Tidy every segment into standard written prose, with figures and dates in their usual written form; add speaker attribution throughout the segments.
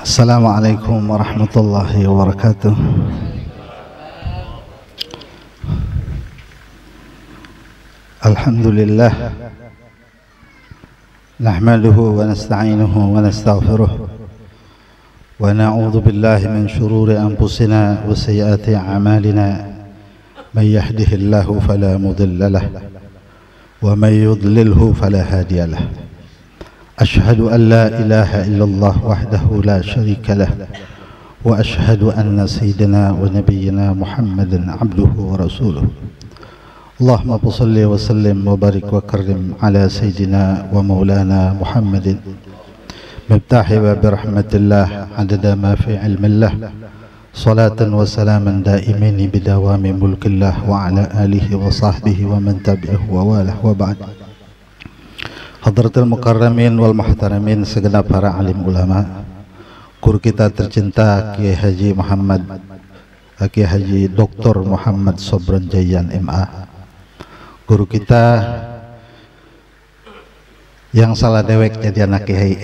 Speaker 1: Assalamualaikum warahmatullahi wabarakatuh. Alhamdulillah, nahmaduhu wa nasta'inuhu wa nastaghfiruh wa na'udzu billahi min shururi anfusina wa sayyiati a'malina. Man yahdihillahu fala mudilla lahu wa man yudlilhu fala hadiya lahu. Ashhadu an la ilaha illallah wahdahu la syarika lah wa ashhadu anna sayyidina wa nabiyyina Muhammadan abduhu wa rasuluh. Allahumma salli wa sallim wa barik wa karrim ala sayyidina wa maulana Muhammadin miftahi wa birahmatillah adada ma fi ilmillah, salatan wa salaman daimini bidawami mulkillah wa ala alihi wa sahbihi wa man tabi'ahu wa walah wa ba'd. Hadratul mukarramin wal muhtaramin, segenap para alim ulama, guru kita tercinta Kiai Haji Muhammad Kiai Haji Dr. Muhammad Sobron Jayan MA, guru kita yang salah dewek jadi anak kiai.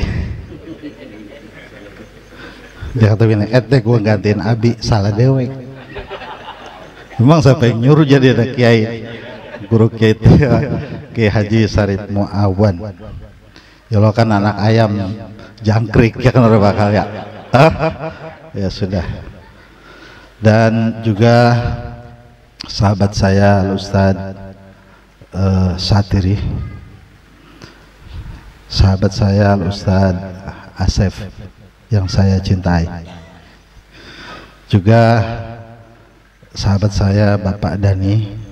Speaker 1: Dia kata gini, gua gantiin abi salah dewek. Memang siapa yang nyuruh jadi anak kiai? Guru kiai itu Kiai Haji Sarip Muawan. Ya lo kan anak ayam jangkrik ya kan orang bakal ya. Ya sudah. Dan juga sahabat saya Ustadz Satiri, sahabat saya Ustadz Asef yang saya cintai, juga sahabat saya Bapak Dani,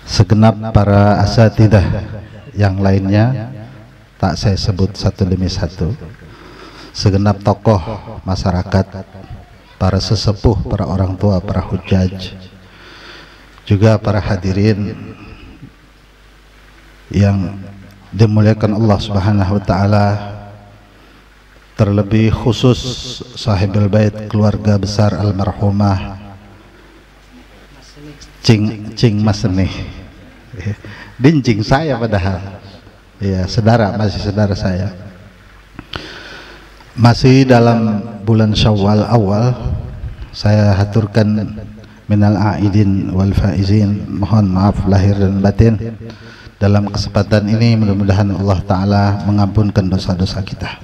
Speaker 1: segenap para asatidah yang lainnya tak saya sebut satu demi satu, segenap tokoh masyarakat, para sesepuh, para orang tua, para hujaj, juga para hadirin yang dimuliakan Allah Subhanahu wa taala, terlebih khusus sahibul bait keluarga besar almarhumah Cing Maseni. Dincing saya padahal ya, saudara, masih saudara saya. Masih dalam bulan Syawal awal, saya haturkan minal aidin wal faizin, mohon maaf lahir dan batin. Dalam kesempatan ini mudah-mudahan Allah Ta'ala mengampunkan dosa-dosa kita.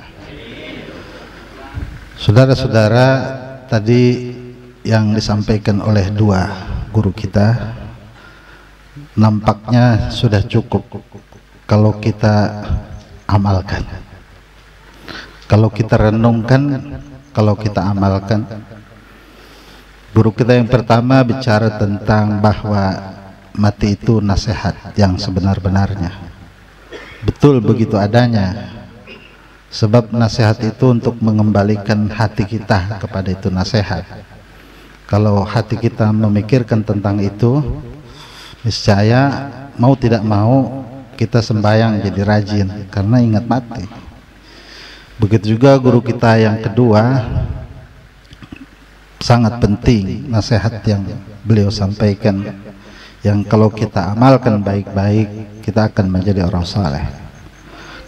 Speaker 1: Saudara-saudara, tadi yang disampaikan oleh dua guru kita nampaknya sudah cukup kalau kita amalkan, kalau kita renungkan, kalau kita amalkan. Guru kita yang pertama bicara tentang bahwa mati itu nasihat yang sebenar-benarnya. Betul begitu adanya, sebab nasihat itu untuk mengembalikan hati kita kepada itu nasihat. Kalau hati kita memikirkan tentang itu, niscaya mau tidak mau kita sembahyang jadi rajin karena ingat mati. Begitu juga guru kita yang kedua, sangat penting nasihat yang beliau sampaikan, yang kalau kita amalkan baik-baik kita akan menjadi orang saleh.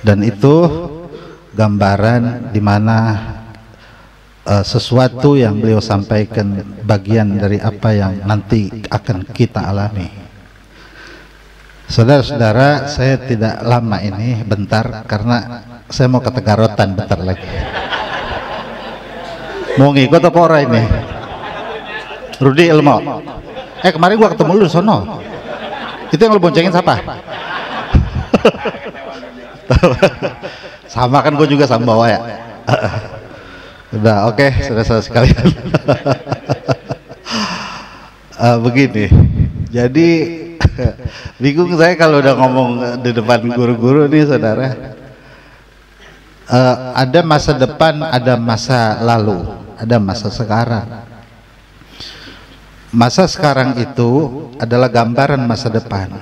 Speaker 1: Dan itu gambaran di mana sesuatu yang beliau sampaikan bagian dari apa yang nanti akan kita alami. Saudara-saudara, saya tidak lama ini, bentar, karena saya mau ke Tegarotan bentar lagi. Mau ngikut apa orang ini? Rudi Ilmo. Kemarin gua ketemu lu di sono. Itu yang lu boncengin siapa? Sama kan, gua juga sama bawa ya. Udah, oke, saudara-saudara sekalian. Begini, jadi bingung saya kalau udah ngomong di depan guru-guru nih, saudara. Ada masa depan, ada masa lalu, ada masa sekarang. Masa sekarang itu adalah gambaran masa depan.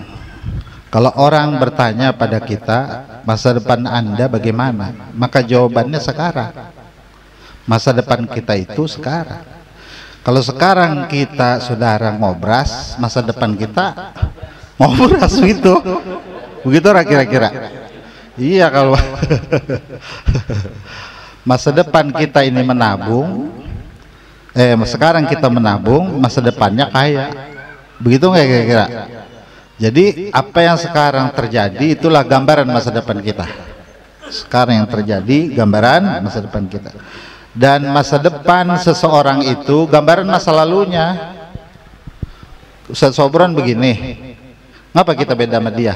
Speaker 1: Kalau orang bertanya pada kita, masa depan Anda bagaimana? Maka jawabannya sekarang. Masa depan kita itu sekarang. Kalau sekarang kita saudara ngobras, masa depan kita ngobras gitu. Begitu kira-kira. Iya kalau Masa depan kita ini menabung, sekarang kita menabung, masa depannya kaya. Begitu nggak kira-kira? Jadi apa yang sekarang terjadi itulah gambaran masa depan kita. Sekarang yang terjadi gambaran masa depan kita. Dan masa depan seseorang itu gambaran masa lalunya. Ustaz Sobron begini, ngapa kita beda sama dia?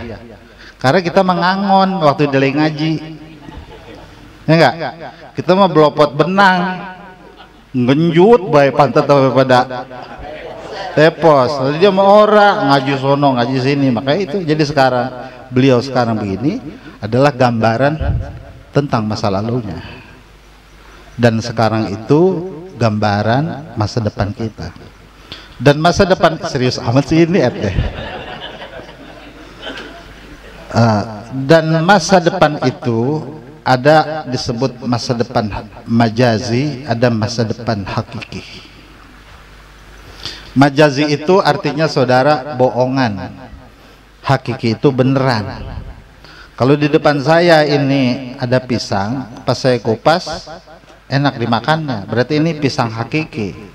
Speaker 1: Karena kita mengangon waktu dia lagi ngaji, ya enggak? Kita mah belopot benang, ngenjut baik pantat pada tepos. Jadi dia mau orang ngaji sono ngaji sini, makanya itu. Jadi sekarang beliau sekarang begini adalah gambaran tentang masa lalunya, dan sekarang itu gambaran masa depan kita. Dan masa depan serius amat sih ini dan masa depan itu ada disebut masa depan majazi, ada masa depan hakiki. Majazi itu artinya saudara bohongan, hakiki itu beneran. Kalau di depan saya ini ada pisang, pas saya kupas enak dimakannya, berarti ini pisang hakiki.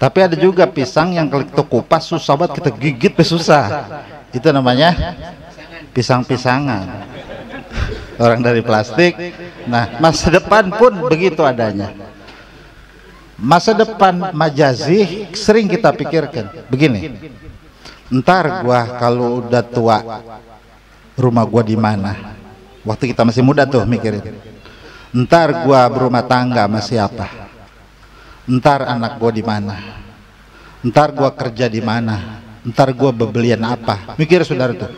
Speaker 1: Tapi ada juga pisang yang kalau kita kupas susah banget, kita gigit susah, itu namanya pisang-pisangan, orang dari plastik. Nah, masa depan pun begitu adanya. Masa depan majazi sering kita pikirkan begini, ntar gua kalau udah tua rumah gua di mana? Waktu kita masih muda tuh mikirin, ntar gua berumah tangga sama siapa? Ntar anak gua di mana? Ntar gua kerja di mana? Ntar gua bebelian apa? Mikir saudara tuh.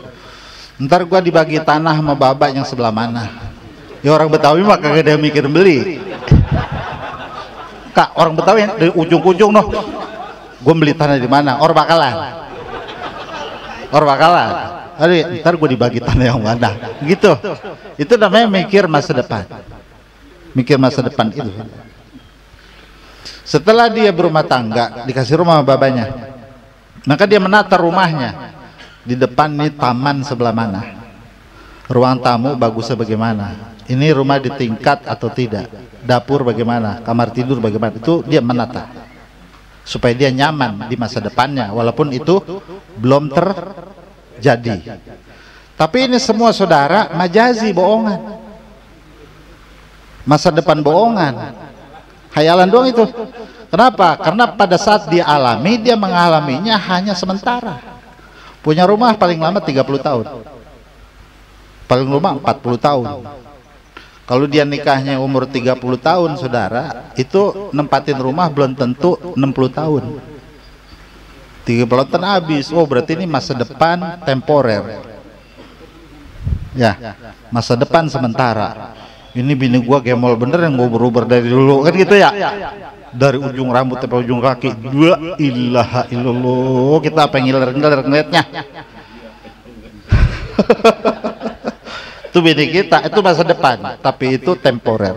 Speaker 1: Ntar gua dibagi tanah sama babak yang sebelah mana? Ya orang Betawi mah kagak ada mikir beli. Kak, orang Betawi dari ujung-ujung noh, gue beli tanah di mana? Or bakalan. Aduh, ntar gue dibagi tanah yang mana? Gitu. Itu namanya mikir masa depan. Mikir masa depan itu. Setelah dia berumah tangga, dikasih rumah sama babanya, maka dia menata rumahnya. Di depan nih taman sebelah mana? Ruang tamu bagusnya bagaimana? Ini rumah di tingkat atau tidak? Dapur bagaimana, kamar tidur bagaimana, itu dia menata supaya dia nyaman di masa depannya, walaupun itu belum terjadi. Tapi ini semua saudara majazi, bohongan, masa depan bohongan, hayalan doang itu. Kenapa? Karena pada saat dia alami, dia mengalaminya hanya sementara. Punya rumah paling lama 30 tahun, paling lama 40 tahun. Kalau dia nikahnya umur 30 tahun saudara, itu nempatin rumah belum tentu 60 tahun. 30 tahun habis. Oh berarti ini masa depan temporer. Ya, masa depan sementara. Ini bini gua gemol bener yang gua berubah dari dulu, kan gitu ya. Dari ujung rambut sampai ujung kaki. La ilaha illallah. Kita pengiler ngeliatnya. Itu bini kita, itu masa depan, tapi itu temporer,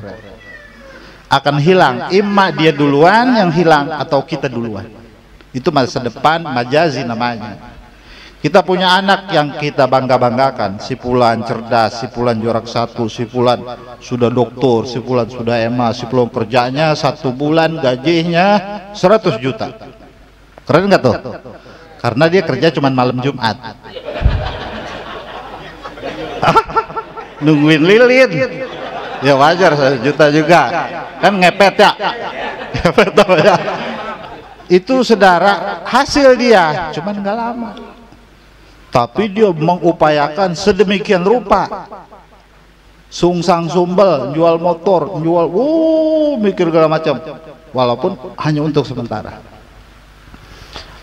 Speaker 1: akan hilang. Imma dia duluan yang hilang atau kita duluan. Itu masa depan majazi namanya. Kita punya anak yang kita bangga-banggakan, si Fulan cerdas, si Fulan juara 1, si Fulan sudah doktor, si Fulan sudah EMA, si Fulan kerjanya 1 bulan gajinya 100 juta. Keren nggak tuh? Karena dia kerja cuma malam Jumat. Nungguin lilin, ya wajar 1 juta juga, kan ngepet ya, ngepet ya. Itu saudara hasil dia, cuman nggak lama. Tapi dia mengupayakan sedemikian rupa, sungsang sumbel, jual motor, jual, mikir segala macam, walaupun hanya untuk sementara.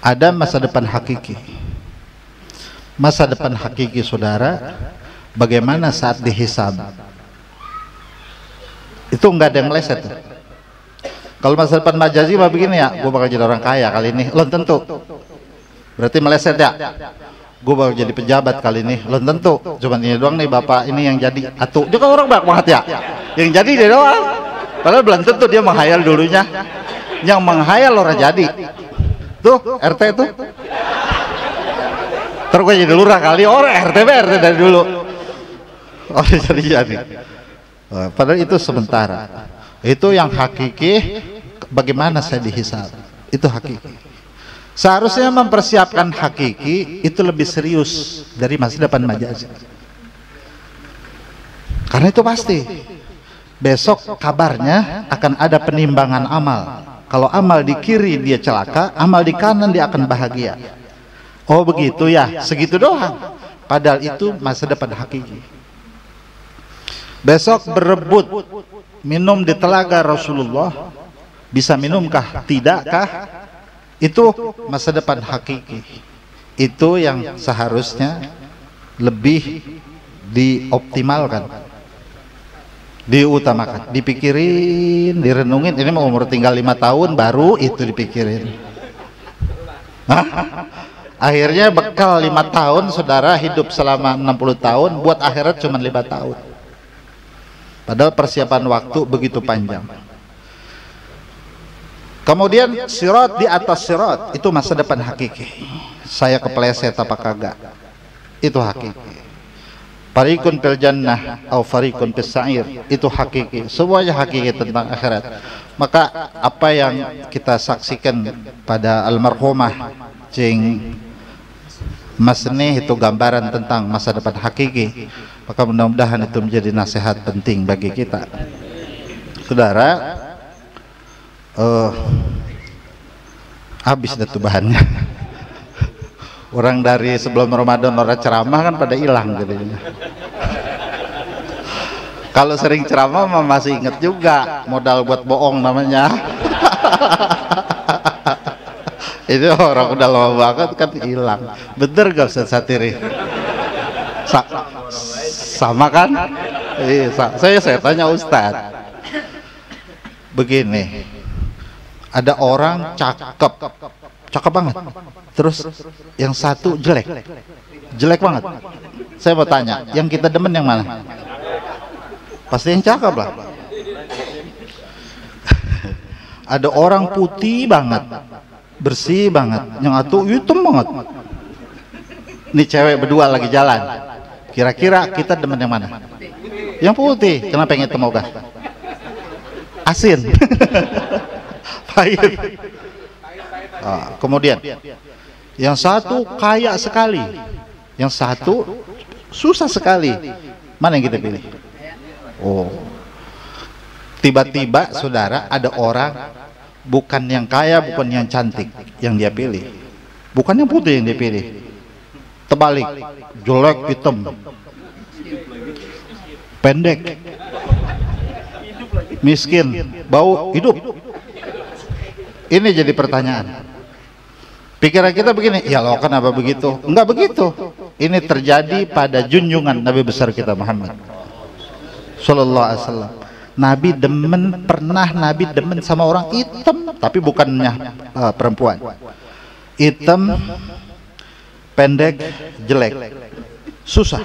Speaker 1: Ada masa depan hakiki. Masa depan hakiki saudara, bagaimana saat dihisab? Itu enggak ada yang meleset. Kalau masa depan majazi mah begini ya, gue bakal jadi orang kaya kali ini, belum tentu. Berarti meleset ya. Gue bakal jadi pejabat kali ini, belum tentu. Cuman ini doang nih bapak ini yang jadi. Atuh, dia kan orang banyak banget ya. Yang jadi dia doang. Padahal belum tentu dia menghayal dulunya. Yang menghayal orang jadi. Tuh RT tuh. Terus gue jadi lurah kali, orang RT dari dulu. Oh jadi. Padahal itu sementara. Itu yang hakiki. Bagaimana saya dihisab? Itu hakiki. Seharusnya mempersiapkan hakiki itu lebih serius dari masa depan majazi. Karena itu pasti besok kabarnya akan ada penimbangan amal. Kalau amal di kiri dia celaka, amal di kanan dia akan bahagia. Oh begitu ya, segitu doang. Padahal itu masa depan hakiki. Besok berebut minum di telaga Rasulullah, bisa minumkah, tidakkah? Itu masa depan hakiki. Itu yang seharusnya lebih dioptimalkan, diutamakan, dipikirin, direnungin. Ini mau umur tinggal 5 tahun baru itu dipikirin. Akhirnya bekal 5 tahun saudara hidup selama 60 tahun, buat akhirat cuma 5 tahun. Padahal persiapan waktu begitu panjang. Kemudian sirat, di atas sirat itu masa depan hakiki. Saya kepleset apa kagak, itu hakiki. Fariqun fil jannah atau fariqun fis sa'ir, itu hakiki. Semuanya hakiki tentang akhirat. Maka apa yang kita saksikan pada almarhumah Cing Masni itu gambaran tentang masa depan hakiki. Maka mudah-mudahan itu menjadi nasihat penting bagi kita. Saudara, habis dah tuh bahannya. Orang dari sebelum Ramadan orang ceramah kan pada hilang jadinya. Kalau sering ceramah mah masih inget juga, modal buat bohong namanya. Itu orang udah lama banget kan hilang. Bener gak Ustaz Satiri? Sama kan? Saya tanya Ustaz. Begini, ada orang cakep banget, terus yang satu jelek banget. Saya mau tanya, yang kita demen yang mana? Pasti yang cakep lah. Ada orang putih banget, bersih banget, yang satu hitam banget. Ini cewek berdua lagi jalan, kira-kira kita demen yang mana? Yang putih. Kenapa yang hitam ogah? Asin. Pahit. Kemudian yang satu kaya sekali, yang satu susah sekali. Mana yang kita pilih? Oh, tiba-tiba saudara ada orang bukan yang kaya, bukan yang cantik yang dia pilih, bukan yang putih yang dia pilih, terbalik, jelek, hitam, pendek, miskin, bau hidup. Ini jadi pertanyaan. Pikiran kita begini, ya loh kenapa begitu? Enggak begitu. Ini terjadi pada junjungan Nabi besar kita Muhammad Sallallahu Alaihi Wasallam. Nabi demen sama orang hitam, tapi bukannya perempuan. Hitam, pendek, jelek, susah.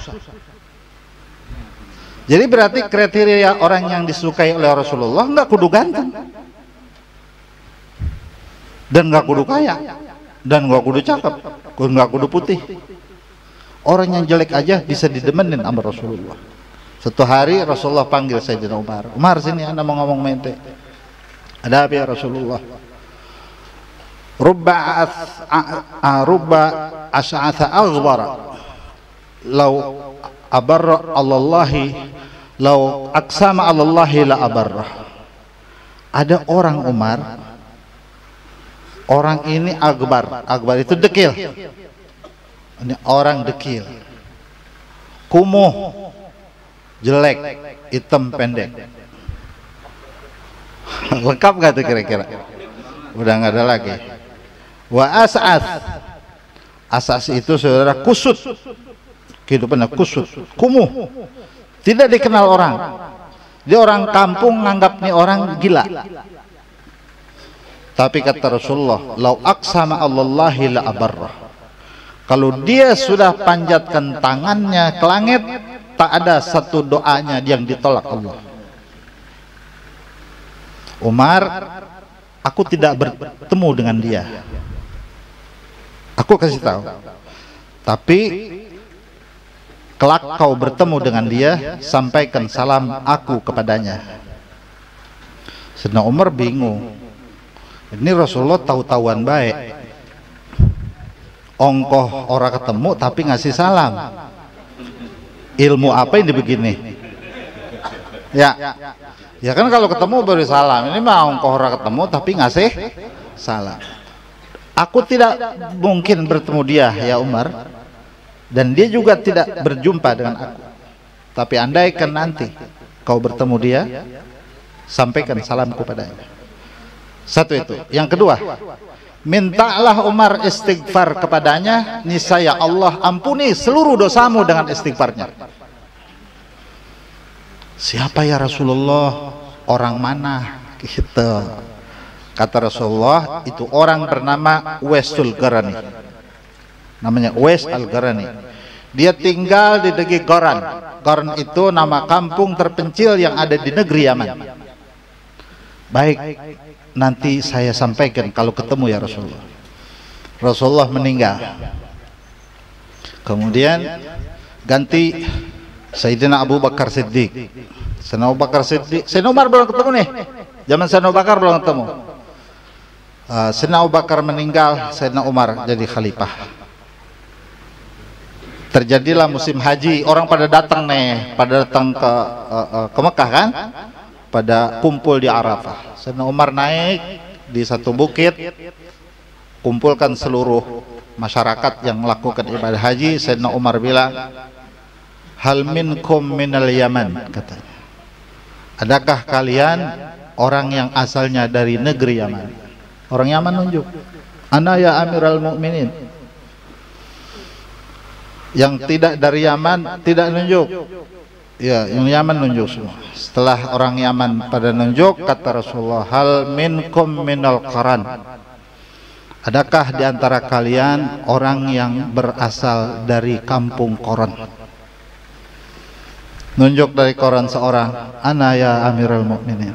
Speaker 1: Jadi berarti kriteria orang yang disukai oleh Rasulullah enggak kudu ganteng, dan enggak kudu kaya, dan enggak kudu cakep, enggak kudu putih. Orang yang jelek aja bisa didemenin sama Rasulullah. Satu hari Rasulullah panggil Sayyidina Umar. Umar, sini anda mau ngomong mente. Ada apa ya Rasulullah? Rubba as'atha aghbara law abarra Allahi law aqsama Allahi la abarra. Ada orang Umar, orang ini akbar itu dekil. Ini orang dekil, kumuh, jelek, hitam, pendek. Lengkap gak tuh kira-kira? Udah nggak ada lagi. Wa asas itu saudara kusut, kehidupannya kusut, kumuh, tidak dikenal orang. Dia orang kampung, nganggap nih orang gila. Tapi kata Rasulullah, lau aqsama Allahi la abarrah. Kalau dia sudah panjatkan tangannya ke langit, tak ada satu doanya yang ditolak Allah. Umar, aku tidak bertemu dengan dia. Aku kasih tahu. Tapi kelak kau bertemu dengan dia, sampaikan salam aku kepadanya. Sayyidina Umar bingung. Ini Rasulullah tahu-tahuan baik. Ongkoh orang ketemu tapi ngasih salam. Ilmu apa ini begini? Ya kan kalau ketemu beri salam. Ini mah ongkoh orang ketemu tapi ngasih salam. Aku tidak mungkin bertemu dia ya Umar, dan dia juga tidak berjumpa dengan aku. Tapi andaikan nanti kau bertemu dia, sampaikan salamku padanya. Satu itu. Yang kedua, mintalah Umar istighfar kepadanya, niscaya Allah ampuni seluruh dosamu dengan istighfarnya. Siapa ya Rasulullah? Orang mana? Gitu. Kata Rasulullah, itu orang bernama Uwais Al-Qarani. Namanya Uwais Al-Qarani. Dia tinggal di negeri Qaran. Qaran itu nama kampung terpencil yang ada di negeri Yaman. Baik, nanti saya sampaikan kalau ketemu ya Rasulullah. Rasulullah meninggal. Kemudian ganti Sayyidina Abu Bakar Siddiq. Sayyidina Abu Bakar Siddiq. Sayyidina Umar belum ketemu nih. Zaman Sayyidina Abu Bakar belum ketemu. Sayyidina Abu Bakar meninggal, Sayyidina Umar jadi khalifah. Terjadilah musim haji, orang pada datang nih, pada datang ke Mekah kan? Pada kumpul di Arafah. Sayyidina Umar naik di satu bukit, kumpulkan seluruh masyarakat yang melakukan ibadah haji. Sayyidina Umar bilang, hal minkum minal Yaman, katanya. Adakah kalian orang yang asalnya dari negeri Yaman? Orang Yaman nunjuk, ana ya Amiral Mukminin. Yang tidak dari Yaman tidak nunjuk. Ya, yang Yaman nunjuk semua. Setelah orang Yaman pada nunjuk, kata Rasulullah, hal minkum minal Qaran. Adakah di antara kalian orang yang berasal dari kampung Qaran? Nunjuk dari Qaran seorang, ana ya Amirul Mukminin.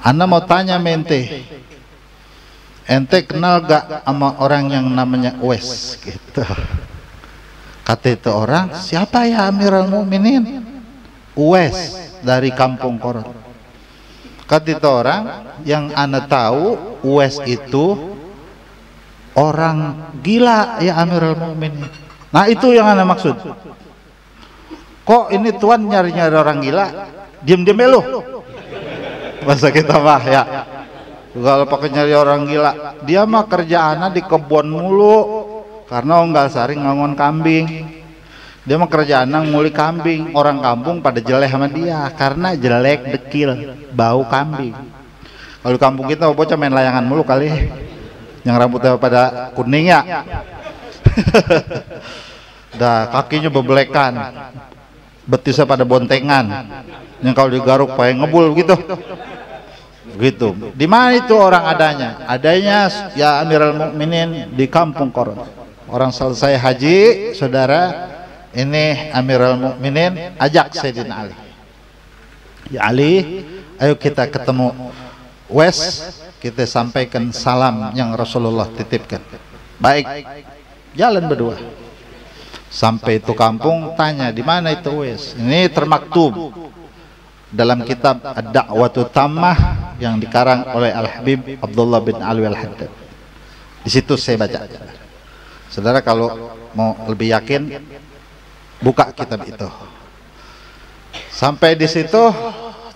Speaker 1: Ana mau tanya mente, ente kenal gak sama orang yang namanya Uwais? Gitu. Kata itu orang, siapa ya Amirul Mukminin? Uwais dari kampung Qaran. Kata itu orang, yang ana tahu Uwais itu orang gila ya Amirul Mukminin. Nah itu yang ana maksud. Kok ini tuan nyari-nyari orang gila? Diam-diam lu. Masa kita mah ya. Kalau pakai nyari orang gila, dia mah kerjaannya di kebun mulu. Karena enggak sering ngongon kambing. Dia mah kerjaan nguli kambing. Orang kampung pada jelek sama dia karena jelek, dekil, bau kambing. Kalau di kampung kita bocah main layangan mulu kali. Yang rambutnya pada kuning ya. Dah kakinya bebelekan. Betisnya pada bontengan. Yang kalau digaruk pakai ngebul gitu. Begitu. Di mana itu orang adanya? Adanya ya Amirul Mukminin di kampung Qaran. Orang selesai haji, saudara, ini Amirul Mukminin ajak Sayyidina Ali. Ya Ali, ayo kita ketemu Uwais, kita sampaikan salam yang Rasulullah titipkan. Baik, jalan berdua. Sampai itu kampung, tanya di mana itu Uwais. Ini termaktub dalam kitab Ad-Da'watu Tammah yang dikarang oleh Al-Habib Abdullah bin Alwi Al-Haddad. Di situ saya baca. Saudara kalau mau lebih yakin, buka kitab itu. Sampai di situ,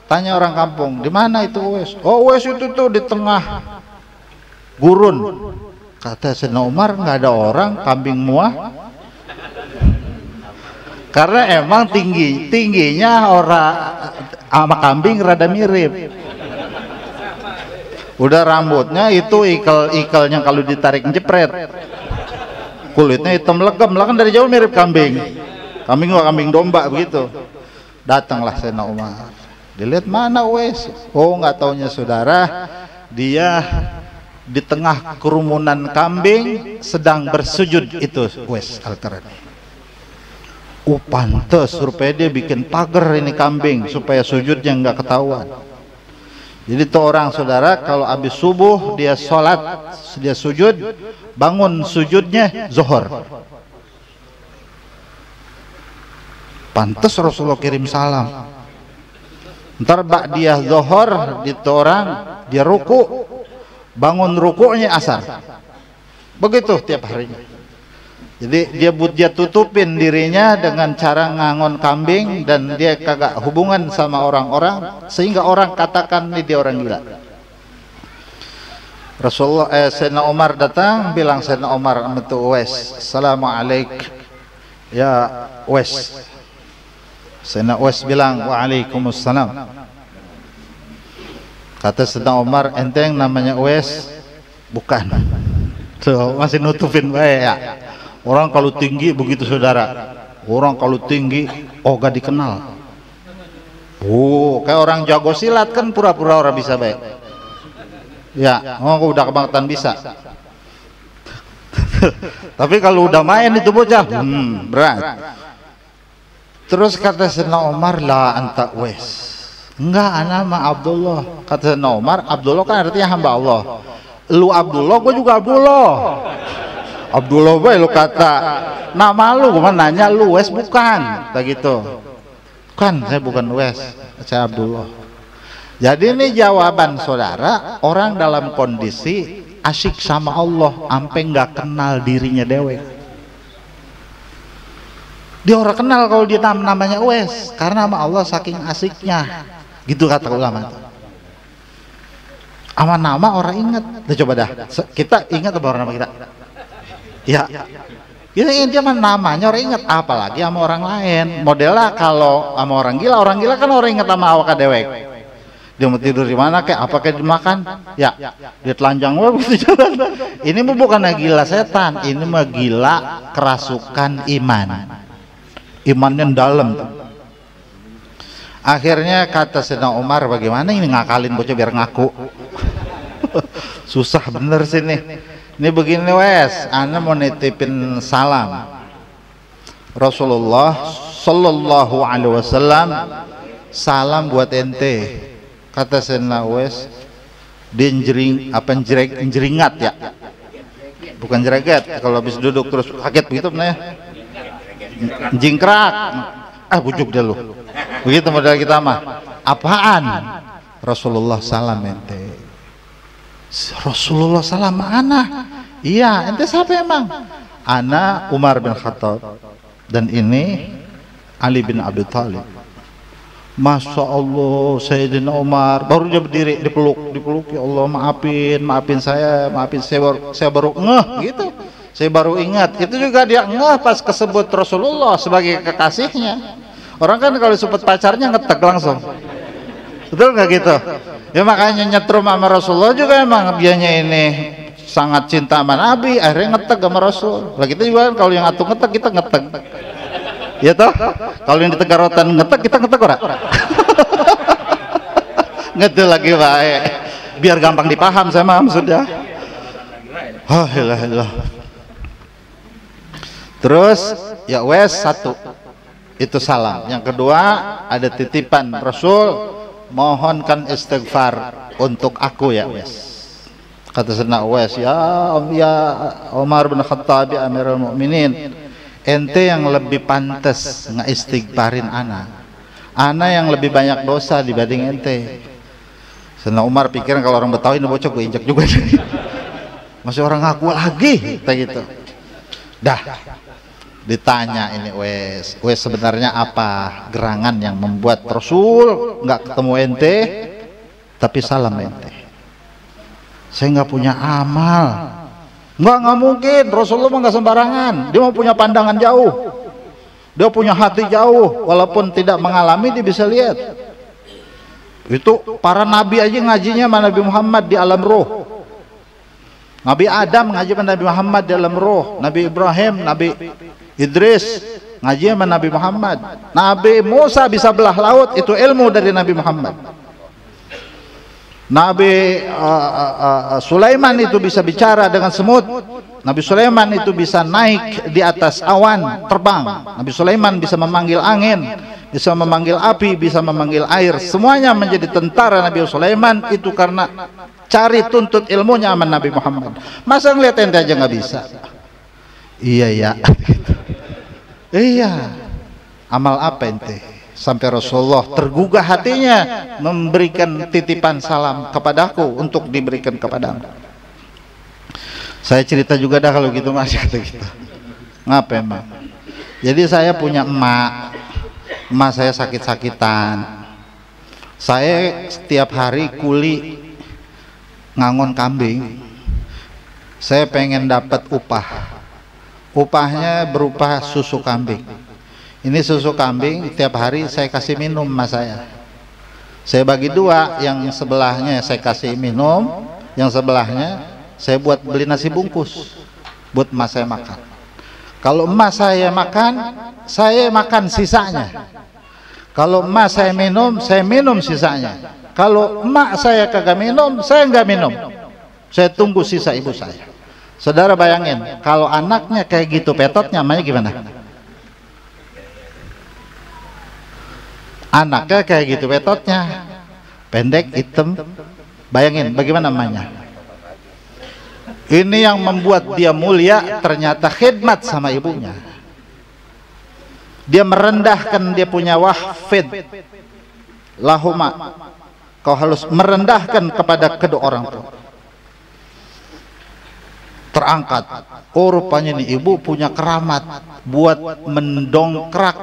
Speaker 1: tanya orang kampung, di mana itu Uwais? Oh Uwais itu tuh di tengah gurun. Kata Sayyidina Umar, nggak ada orang, kambing muah. Karena emang tingginya orang sama kambing rada mirip. Udah rambutnya itu ikel-ikelnya kalau ditarik jepret. Kulitnya hitam legam, lah kan dari jauh mirip kambing. Kambing domba begitu. Datanglah Sayyidina Umar. Dilihat mana Uwais? Oh nggak taunya saudara, dia di tengah kerumunan kambing sedang bersujud itu Uwais Al-Qarani. Pantes rupanya dia bikin pagar ini kambing supaya sujudnya nggak ketahuan. Jadi itu orang saudara kalau habis subuh dia sholat, dia sujud, bangun sujudnya zuhur. Pantes Rasulullah kirim salam. Ntar ba'diyah zuhur di orang dia ruku, bangun rukunya asar. Begitu tiap harinya. Jadi dia tutupin dirinya dengan cara ngangon kambing, dan dia kagak hubungan sama orang-orang sehingga orang katakan ini dia orang gila. Rasulullah Sayyidina Umar datang, bilang Sayyidina Umar itu Uwais, "Assalamualaikum ya Uwais." Sayyidina Uwais bilang, "Waalaikumsalam." Kata Sayyidina Umar, "Ente yang namanya Uwais?" "Bukan." Tuh, masih nutupin baik ya. Orang kalau tinggi begitu saudara, orang kalau tinggi gak dikenal. Kayak orang jago silat kan pura-pura orang bisa baik. Ya, udah kebangetan bisa. Tapi kalau udah main itu bocah, berat. Terus kata Sayyidina Umar, "La anta Uwais." "Enggak, ana mah Abdullah." Kata Sayyidina Umar, "Abdullah kan artinya hamba Allah. Lu Abdullah, gue juga Abdullah." "Abdullah boy lu kata nama lu, gue nanya lu Uwais bukan?" Tak gitu. "Bukan, saya bukan Uwais, saya Abdullah." Jadi ini jawaban saudara, orang dalam kondisi asyik sama Allah sampai nggak kenal dirinya dewek. Dia orang kenal kalau dia namanya Uwais, karena sama Allah saking asiknya. Gitu kata ulama. Sama nama orang ingat. Coba dah, kita ingat apa orang nama kita? Ya, ini dia namanya orang ingat, apalagi sama orang lain. Modelnya kalau sama orang gila kan orang ingat sama awak dewek. Dia mau tidur di mana kayak apa kayak dimakan, ya dia telanjang jalan. Ini bukan gila setan, ini mah gila kerasukan iman. Imannya dalam. Akhirnya kata Sayyidina Umar, "Bagaimana ini ngakalin bocah biar ngaku?" Susah bener sih nih. Ini begini wes, ana mau nitipin salam. Rasulullah Sallallahu Alaihi Wasallam salam buat ente. Kata Sayyidina Uwais, dia jeringat ya, bukan jereget. Kalau habis duduk terus kaget begitu bener, jingkrak. Bujuk dia lu. Begitu modal kita mah. Apaan? Rasulullah salam ente. Rasulullah salam ana. Iya, ente siapa emang? Ana Umar bin Khattab, dan ini Ali bin Abi Thalib. Masya Allah, Sayyidina Umar baru dia berdiri, dipeluk, "Ya Allah, maafin saya baru ngeh gitu. Saya baru ingat." Itu juga dia ngeh pas kesebut Rasulullah sebagai kekasihnya. Orang kan kalau disebut pacarnya ngetek langsung. Betul nggak gitu? Ya makanya nyetrum sama Rasulullah juga, emang dianya ini sangat cinta sama Nabi, akhirnya ngetek sama Rasul. Lah kita juga kan kalau yang atuh ngetek, kita ngetek. Ya toh, kalau yang di Tegarotan ngetek, kita ngetek ora? Ngetek lagi baik, biar gampang dipaham sama maksudnya. Alhamdulillah. Terus ya wes, satu itu salam. Yang kedua ada titipan Rasul, mohonkan istighfar untuk aku ya wes. Kata Sayyidina Uwais, ya Umar bin Khattab Amirul Mukminin, ente yang lebih pantas ngeistighfarin ana yang lebih banyak dosa dibanding ente. Sayyidina Umar pikiran kalau orang Betawi ini bocok gue injak juga. Masih orang ngaku lagi kayak gitu. Dah ditanya ini Uwais sebenarnya apa gerangan yang membuat Rasul nggak ketemu ente tapi salam ente? Saya nggak punya amal. Nggak mungkin, Rasulullah nggak sembarangan. Dia mau punya pandangan jauh, dia punya hati jauh, walaupun tidak mengalami dia bisa lihat. Itu para nabi aja ngajinya sama Nabi Muhammad di alam roh. Nabi Adam ngaji sama Nabi Muhammad di alam roh. Nabi Ibrahim, Nabi Idris ngaji sama Nabi Muhammad. Nabi Musa bisa belah laut, itu ilmu dari Nabi Muhammad. Nabi Sulaiman itu bisa bicara dengan semut. Nabi Sulaiman itu bisa naik di atas awan, terbang. Nabi Sulaiman bisa memanggil angin, bisa memanggil api, bisa memanggil air. Semuanya menjadi tentara Nabi Sulaiman itu karena cari tuntut ilmunya sama Nabi Muhammad. Masa ngeliat ente aja nggak bisa? Iya ya. Iya. Amal apa ente? sampai Rasulullah tergugah hatinya memberikan titipan salam kepadaku untuk diberikan kepadamu. Saya cerita juga dah kalau gitu Mas, kata gitu. Ngapa emang? Jadi saya punya emak saya sakit-sakitan. Saya setiap hari kuli ngangon kambing. Saya pengen dapat upahnya berupa susu kambing. Ini susu kambing tiap hari saya kasih minum mas saya bagi dua, yang sebelahnya saya kasih minum, yang sebelahnya saya buat beli nasi bungkus buat emas saya makan. Kalau emas saya makan sisanya. Kalau emas saya minum sisanya. Kalau emak saya kagak minum, saya enggak minum, saya tunggu sisa ibu saya. Saudara bayangin kalau anaknya kayak gitu petotnya, namanya gimana? Anaknya kayak gitu petotnya, pendek, hitam, bayangin bagaimana namanya. Ini yang membuat dia mulia, ternyata khidmat sama ibunya. Dia merendahkan, dia punya wahfid lahuma, kau harus merendahkan kepada kedua orang tua. Terangkat, oh rupanya nih ibu punya keramat buat mendongkrak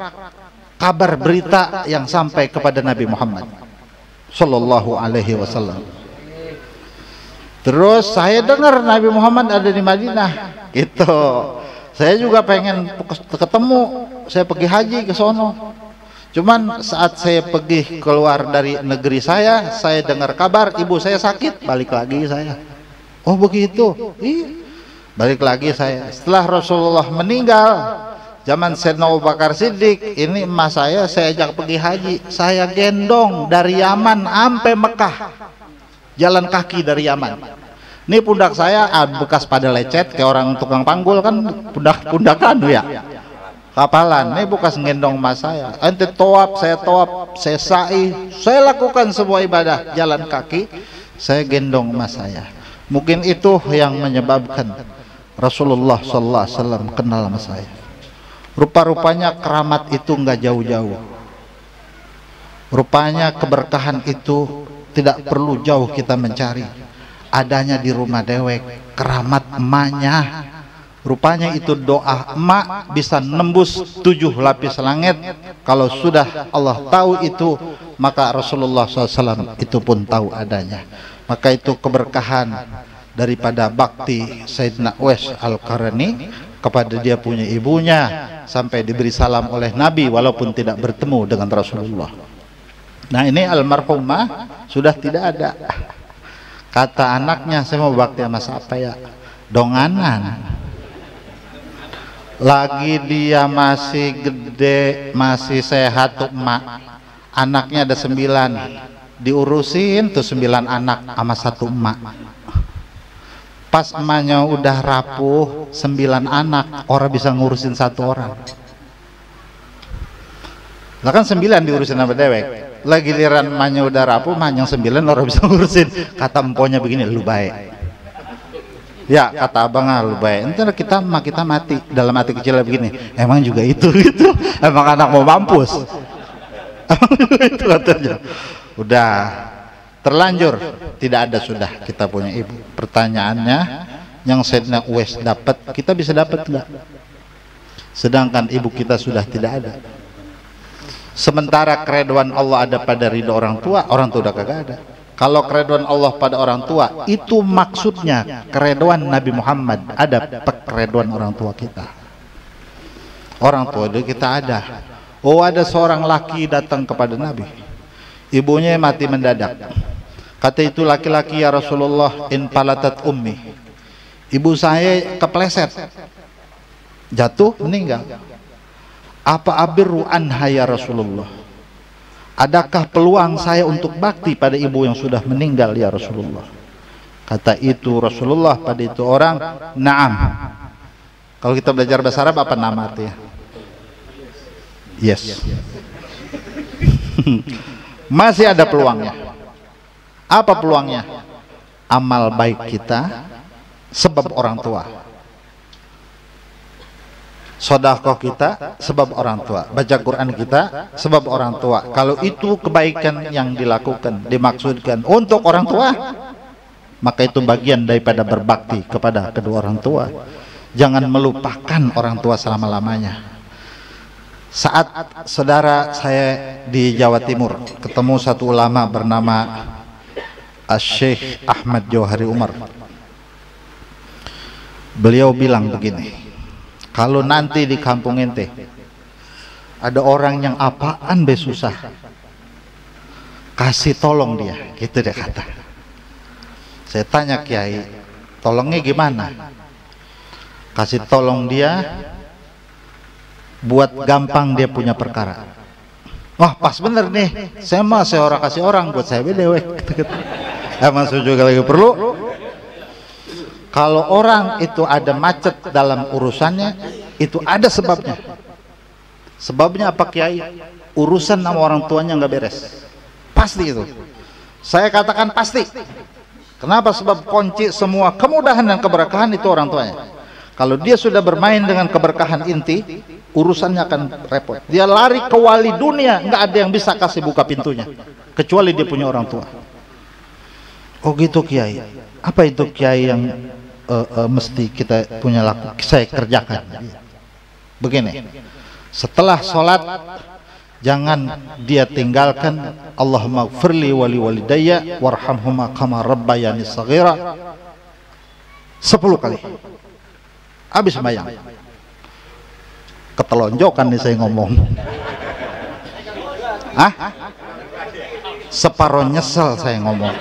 Speaker 1: kabar berita yang sampai kepada Nabi Muhammad Sallallahu Alaihi Wasallam. Terus saya dengar Nabi Muhammad ada di Madinah, gitu. Saya juga pengen ketemu, saya pergi haji ke sono. Cuman saat saya pergi keluar dari negeri saya dengar kabar ibu saya sakit, balik lagi saya. Oh begitu, balik lagi saya. Setelah Rasulullah meninggal, zaman Sayyidina Abu Bakar Siddiq, ini emas saya ajak pergi haji, saya gendong dari Yaman sampai Mekah, jalan kaki dari Yaman. Ini pundak saya bekas pada lecet kayak orang tukang panggul kan, pundakan ya, kapalan. Ini bekas gendong emas saya. Ente toab, saya sa'i, saya lakukan semua ibadah jalan kaki, saya gendong emas saya. Mungkin itu yang menyebabkan Rasulullah Sallallahu Alaihi Wasallam kenal sama saya. Rupa-rupanya keramat itu enggak jauh-jauh. Rupanya keberkahan itu tidak perlu jauh kita mencari, adanya di rumah dewek. Keramat emaknya, rupanya itu doa emak bisa nembus 7 lapis langit. Kalau sudah Allah tahu itu, maka Rasulullah SAW itu pun tahu adanya. Maka itu keberkahan daripada bakti Sayyidina Uwais Al-Qarni kepada dia punya ibunya, sampai diberi salam oleh Nabi walaupun tidak bertemu dengan Rasulullah. Nah ini almarhumah sudah tidak ada. Kata anaknya, saya mau bakti sama siapa ya? Donganan. Lagi dia masih gede, masih sehat tuh emak, anaknya ada 9, diurusin tuh 9 anak sama 1 emak. Pas emaknya udah rapuh 9 anak, orang bisa ngurusin 1 orang. Lah kan 9 diurusin sama dewek. Lagi giliran emaknya udah rapuh, emaknya 9 orang bisa ngurusin. Kata emponya begini, lu baik. Ya kata abang, lu baik. Ntar kita mati. Dalam hati kecilnya begini, emang juga itu gitu. Emang anak mau mampus. Itu katanya. Udah terlanjur, tidak ada sudah kita punya ibu. Pertanyaannya, yang Sayyidina Uwais dapat, kita bisa dapat enggak? Sedangkan ibu kita sudah tidak ada. Sementara keridhaan Allah ada pada ridho orang tua udah kagak ada. Kalau keridhaan Allah pada orang tua, itu maksudnya keridhaan Nabi Muhammad ada keridhaan orang tua kita. Orang tua itu kita ada. Oh ada seorang laki datang kepada Nabi, ibunya mati mendadak. Kata itu laki-laki, ya Rasulullah, in palatat ummi, ibu saya kepleset, jatuh meninggal. Apa abirru anha ya Rasulullah, adakah peluang saya untuk bakti pada ibu yang sudah meninggal ya Rasulullah? Kata itu Rasulullah pada itu orang, na'am. Kalau kita belajar bahasa Arab apa nama artinya? Yes. Masih ada peluangnya. Apa peluangnya? Amal baik kita sebab orang tua. Sedekah kita sebab orang tua, baca Quran kita sebab orang tua. Kalau itu kebaikan yang dilakukan, dimaksudkan untuk orang tua, maka itu bagian daripada berbakti kepada kedua orang tua. Jangan melupakan orang tua selama-lamanya. Saat saudara saya di Jawa Timur ketemu satu ulama bernama Syekh Ahmad Johari Umar. Beliau bilang begini, kalau nanti di kampung ente ada orang yang apaan be susah, kasih tolong dia, gitu dia kata. Saya tanya Kiai, tolongnya gimana? Kasih tolong dia buat gampang dia punya perkara. Wah pas bener nih, saya orang kasih orang buat saya bedewek. Emang juga lagi perlu. Kalau orang itu ada macet dalam urusannya, itu ada sebabnya. Sebabnya apa Kiai? Urusan sama orang tuanya nggak beres. Pasti itu. Saya katakan pasti. Kenapa? Sebab kunci semua kemudahan dan keberkahan itu orang tuanya. Kalau dia sudah bermain dengan keberkahan inti, urusannya akan repot. Dia lari ke wali dunia, nggak ada yang bisa kasih buka pintunya, kecuali dia punya orang tua. Oh gitu Kiai. Apa itu Kiai yang mesti kita punya saya kerjakan? Begini, setelah sholat jangan dia tinggalkan Allahumma gfirli wali walidayya warhamhuma kama rabbayani shaghira 10 kali. Habis sembahyang. Ketelonjokan nih saya ngomong. Separuh nyesel saya ngomong.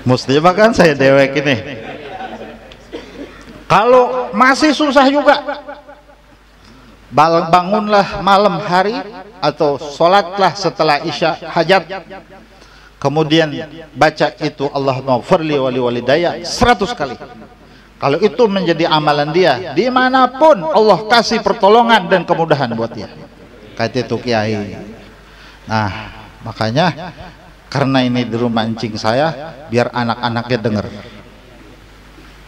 Speaker 1: Mesti bahkan saya dewek ini. Kalau masih susah juga, bangunlah malam hari atau sholatlah setelah isya hajat, kemudian baca itu Allahumma gfirli wali walidayya 100 kali. Kalau itu menjadi amalan dia, dimanapun Allah kasih pertolongan dan kemudahan buat dia. Kata itu Kiai. Nah makanya karena ini di rumah encing saya, biar anak-anaknya dengar,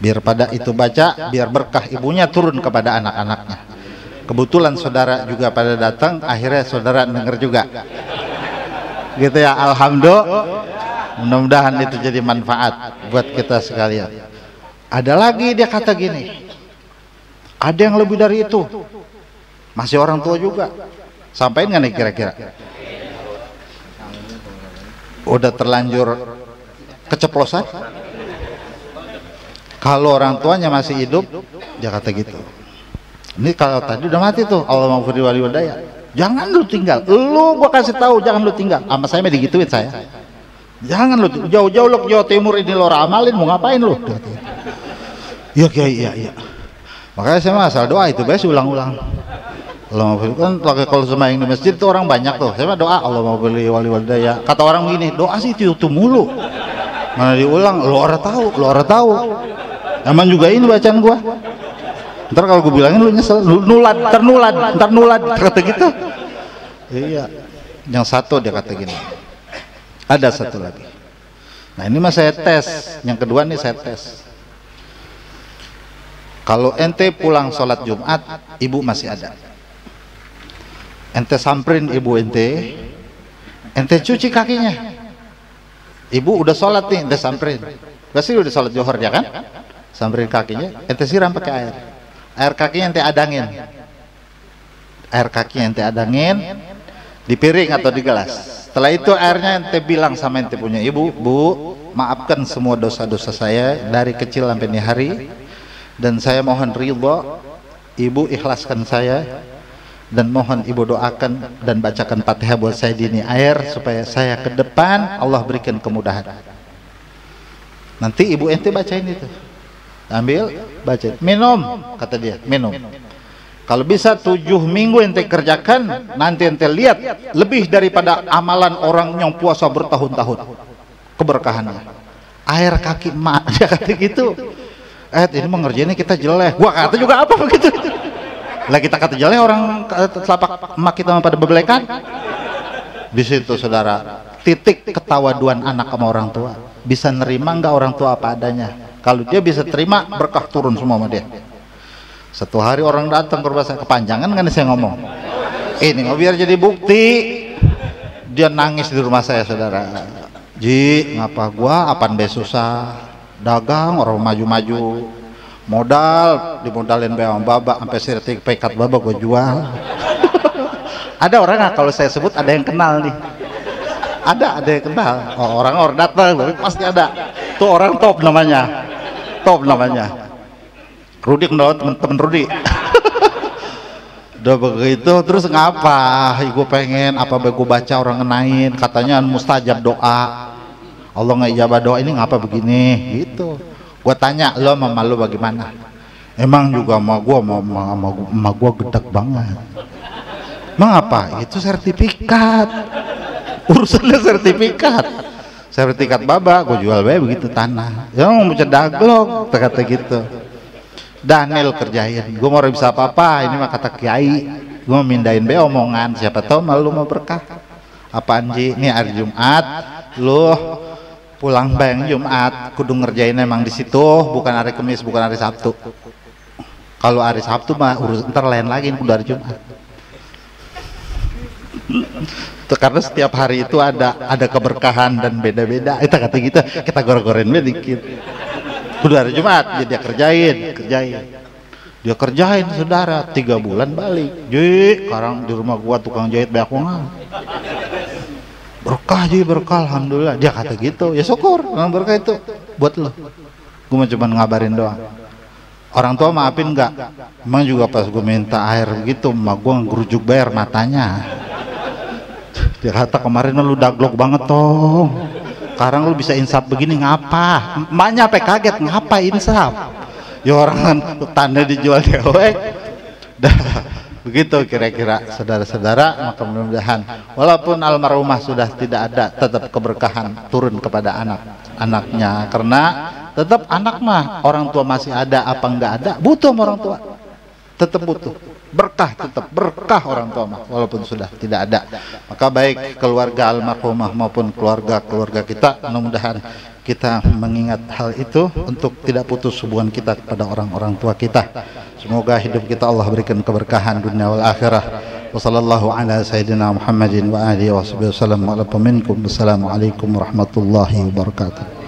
Speaker 1: biar pada itu baca, biar berkah ibunya turun kepada anak-anaknya. Kebetulan saudara juga pada datang, akhirnya saudara dengar juga gitu ya. Alhamdulillah, mudah-mudahan itu jadi manfaat buat kita sekalian. Ada lagi dia kata gini, ada yang lebih dari itu, masih orang tua juga. Sampaikan nggak nih kira-kira? Udah terlanjur keceplosan. Kalau orang tuanya masih hidup, dia kata gitu. Ini kalau tadi udah mati tuh, Allah mau beri wali wadaya, jangan lu tinggal, lu gua kasih tahu jangan lu tinggal. Sama saya mah digituin saya, jangan lu jauh-jauh lu ke Jawa Timur ini lo ramalin, mau ngapain lu? Iya Kiai, iya. Makanya saya mah asal doa itu biasa ulang-ulang. Allah mau beri, kan kalau sembahyang di masjid tuh orang banyak tuh, saya mah doa Allah mau beri wali wadaya. Kata orang begini, doa sih itu mulu, mana diulang, lo orang tahu. Emang juga ini bacaan gua. Ntar kalau gue bilangin lu nyesel, ntar nulad kata gitu. Iya. Yang satu dia kata gini, ada satu lagi. Nah ini mah saya tes, yang kedua nih saya tes. Kalau ente pulang sholat Jumat, ibu masih ada, ente samperin ibu ente cuci kakinya. Ibu udah sholat nih, ente samperin, pasti udah sholat Johor ya kan? Samperin kakinya, ente siram pakai air kakinya ente adangin, di piring atau di gelas. Setelah itu airnya ente bilang sama ente punya ibu, bu maafkan semua dosa-dosa saya dari kecil sampai ini hari, dan saya mohon ridho ibu, ikhlaskan saya, dan mohon ibu doakan dan bacakan Fatihah buat saya di ini air supaya saya ke depan Allah berikan kemudahan. Nanti ibu ente bacain itu, ambil, baca, minum, kata dia, minum. Kalau bisa 7 minggu ente kerjakan, nanti ente lihat lebih daripada amalan orang yang puasa bertahun-tahun keberkahannya. Air kaki emak, dia kata gitu. Ini mengerjainnya kita jelek. Gua kata juga apa begitu. Lah kita kata jelek, orang telapak emak kita pada bebelekan. Di situ saudara, titik ketawaduan anak sama orang tua. Bisa nerima nggak orang tua apa adanya? Kalau dia bisa terima, berkah turun semua sama dia. Satu hari orang datang ke rumah saya, kepanjangan kan saya ngomong. Ini biar jadi bukti. Dia nangis di rumah saya, saudara. Ji, ngapa gua apaan be susah dagang, orang maju-maju modal dimodalin be baba sampai sertifikat baba gua jual. Ada orang nggak kalau saya sebut ada yang kenal nih? Ada yang kenal. Oh, orang datang tapi pasti ada. Tuh orang top namanya. Rudi kenal temen Rudi. Udah begitu terus ngapa? Gue pengen apa gue baca orang ngenain katanya mustajab doa. Allah ngijabah doa ini ngapa begini gitu. Gue tanya lo sama lo bagaimana? Emang juga sama gue gedek banget. Emang apa? Itu sertifikat. Urusannya sertifikat baba gue jual bae begitu tanah. Ya mau baca daglog kata gitu. Daniel kerjain, gue mau bisa apa-apa, ini mah kata kiai, gue mau mindahin be omongan, siapa tahu malu mau berkah. Apaan Ji? Ini hari Jumat, lu pulang bang Jumat, kudu ngerjain emang di situ, bukan hari Kamis, bukan hari Sabtu. Kalau hari Sabtu mah urus ntar lain lagi, kudu hari Jumat. Karena setiap hari itu ada keberkahan dan beda-beda. Itu kata kita goreng-goreng dikit. Udah hari Jumat dia kerjain saudara 3 bulan balik. Ji, sekarang di rumah gua tukang jahit banyak banget. Berkah alhamdulillah. Dia kata gitu. Ya syukur, berkah itu buat lo. Gua cuma ngabarin doang. Orang tua maafin nggak? Emang juga pas gua minta air begitu, emak gua ngerujuk bayar matanya. Dia kata kemarin lu daglok banget toh. Sekarang lu bisa insaf begini ngapa? Emaknya sampai kaget, ngapa insaf? Ya orang kan tanda dijual dewek. Dah begitu kira-kira saudara-saudara. Maka mudah-mudahan walaupun almarhumah sudah tidak ada, tetap keberkahan turun kepada anaknya. Karena tetap anak mah orang tua masih ada apa enggak ada, butuh orang tua. Tetap butuh. Tetap berkah orang tua mah walaupun sudah tidak ada. Maka baik keluarga almarhumah maupun keluarga kita, mudah-mudahan kita mengingat hal itu untuk tidak putus hubungan kita kepada orang-orang tua kita. Semoga hidup kita Allah berikan keberkahan dunia wal akhirah. Wassallallahu ala sayyidina Muhammadin wa alihi wasallam wa ala minkum. Wassalamualaikum warahmatullahi wabarakatuh.